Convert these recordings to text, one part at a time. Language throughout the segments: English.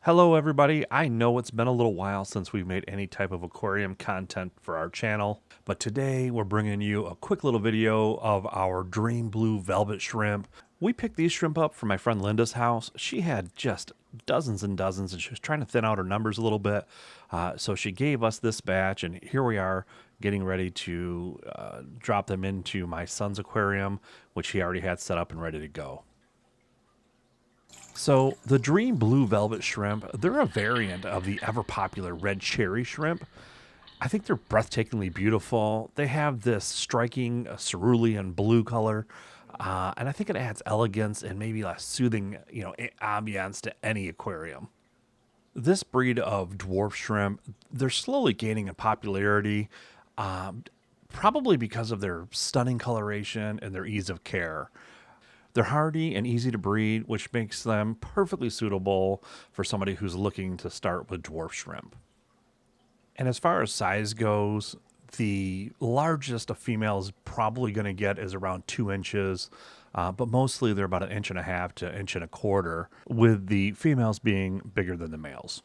Hello everybody, I know it's been a little while since we've made any type of aquarium content for our channel, but today we're bringing you a quick little video of our dream blue velvet shrimp. We picked these shrimp up from my friend Linda's house. She had just dozens and dozens and she was trying to thin out her numbers a little bit, so she gave us this batch and here we are getting ready to drop them into my son's aquarium, which he already had set up and ready to go. So the Dream Blue Velvet Shrimp, they're a variant of the ever popular red cherry shrimp. I think they're breathtakingly beautiful. They have this striking cerulean blue color, and I think it adds elegance and maybe a soothing, ambiance to any aquarium. This breed of dwarf shrimp, they're slowly gaining in popularity, probably because of their stunning coloration and their ease of care. They're hardy and easy to breed, which makes them perfectly suitable for somebody who's looking to start with dwarf shrimp. And as far as size goes, the largest a female is probably going to get is around 2 inches, but mostly they're about 1.5 inches to 1.25 inches, with the females being bigger than the males.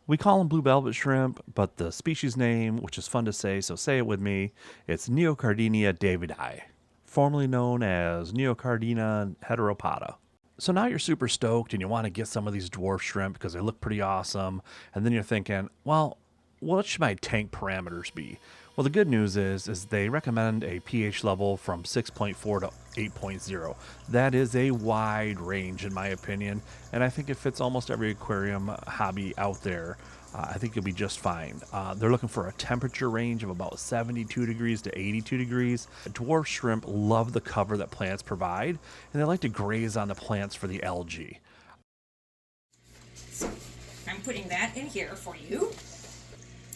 We call them blue velvet shrimp, but the species name, which is fun to say, so say it with me, it's Neocaridina davidi, formerly known as Neocaridina heteropoda. So now you're super stoked and you want to get some of these dwarf shrimp because they look pretty awesome. And then you're thinking, well, what should my tank parameters be? Well, the good news is they recommend a pH level from 6.4 to 8.0. That is a wide range in my opinion, and I think it fits almost every aquarium hobby out there. I think you'll be just fine. They're looking for a temperature range of about 72 degrees to 82 degrees. Dwarf shrimp love the cover that plants provide, and they like to graze on the plants for the algae. So I'm putting that in here for you.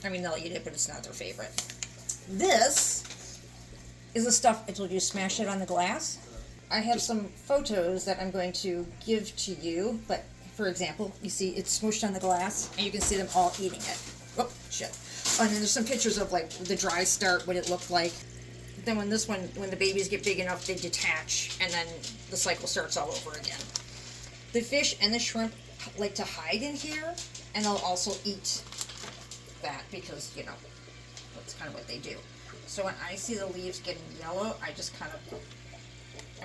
I mean, they'll eat it, but it's not their favorite. This is the stuff I told you, smash it on the glass. I have some photos that I'm going to give to you, but for example, you see it's smooshed on the glass, and you can see them all eating it. Oh, shit. Oh, and then there's some pictures of like the dry start, what it looked like. Then when the babies get big enough, they detach, and then the cycle starts all over again. The fish and the shrimp like to hide in here, and they'll also eat that because, that's kind of what they do. So when I see the leaves getting yellow, I just kind of,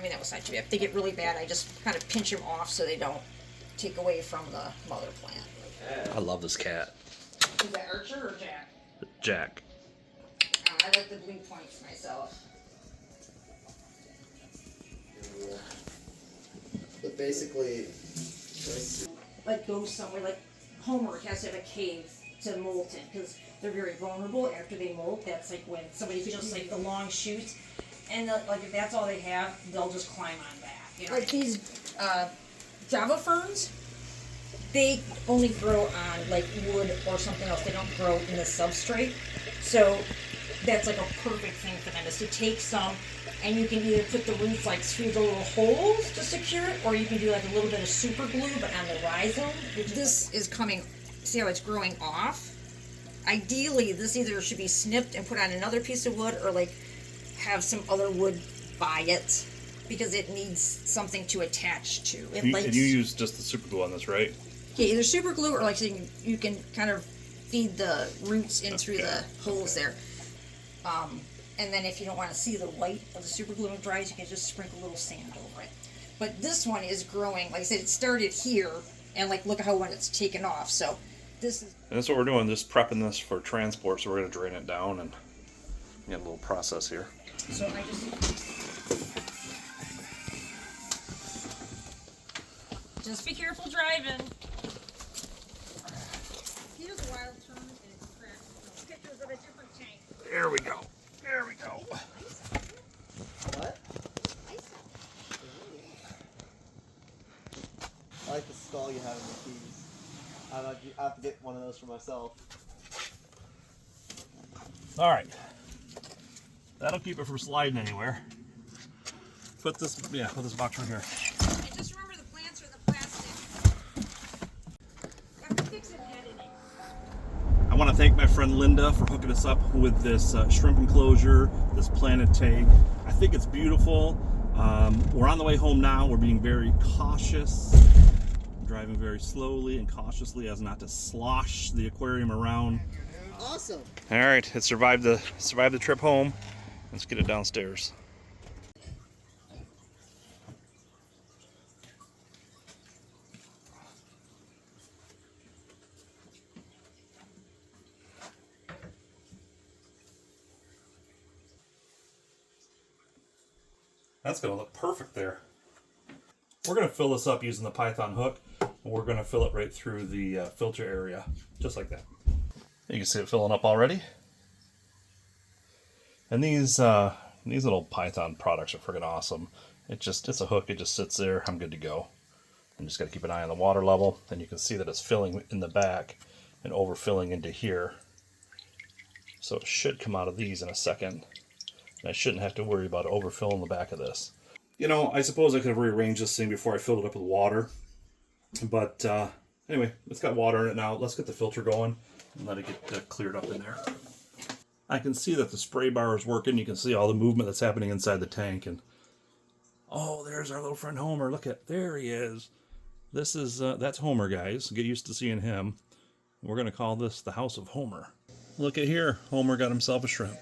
that was not too bad. If they get really bad, I just kind of pinch them off so they don't take away from the mother plant. I love this cat. Is that Archer or Jack? Jack. I like the blue points myself. But basically, Like go somewhere, like Homer has to have a cave to molt in because they're very vulnerable after they molt. That's like when somebody just like the long shoots, and like if that's all they have, they'll just climb on that. Like these Java ferns, they only grow on like wood or something else. They don't grow in the substrate, so that's like a perfect thing for them is to take some, and you can either put the roots like through the little holes to secure it, or you can do like a little bit of super glue, but on the rhizome. This is coming. See how it's growing off? Ideally, this either should be snipped and put on another piece of wood, or like have some other wood by it, because it needs something to attach to. And you use just the super glue on this, right? Yeah, either super glue or like so you can kind of feed the roots in through the holes there. And then if you don't want to see the white of the super glue when it dries, you can just sprinkle a little sand over it. But this one is growing, like I said, it started here, and like look at how when it's taken off. So this is. And that's what we're doing, just prepping this for transport. So we're going to drain it down and get a little process here. So I just be careful driving. Here's a wild turn and it's cracked. Pictures of a different tank. There we go. There we go. what? I like the skull you have in the keys. I have to get one of those for myself. All right. That'll keep it from sliding anywhere. Put this box right here. And just remember the plants are the plastic. You have to fix it in editing. I want to thank my friend Linda for hooking us up with this shrimp enclosure, this planted tank. I think it's beautiful. We're on the way home now. We're being very cautious. driving very slowly and cautiously as not to slosh the aquarium around. Awesome. All right, it survived the trip home. Let's get it downstairs. That's gonna look perfect there. We're gonna fill this up using the Python hook, and we're gonna fill it right through the filter area, just like that. You can see it filling up already. And these little Python products are freaking awesome. It's a hook, it just sits there, I'm good to go. I'm just gotta keep an eye on the water level, and you can see that it's filling in the back and overfilling into here. So it should come out of these in a second. And I shouldn't have to worry about overfilling the back of this. You know, I suppose I could have rearranged this thing before I filled it up with water. But anyway, it's got water in it now. Let's get the filter going and let it get cleared up in there. I can see that the spray bar is working. You can see all the movement that's happening inside the tank. And oh, there's our little friend Homer. Look at, there he is. This is, that's Homer, guys. Get used to seeing him. We're going to call this the House of Homer. Look at here. Homer got himself a shrimp.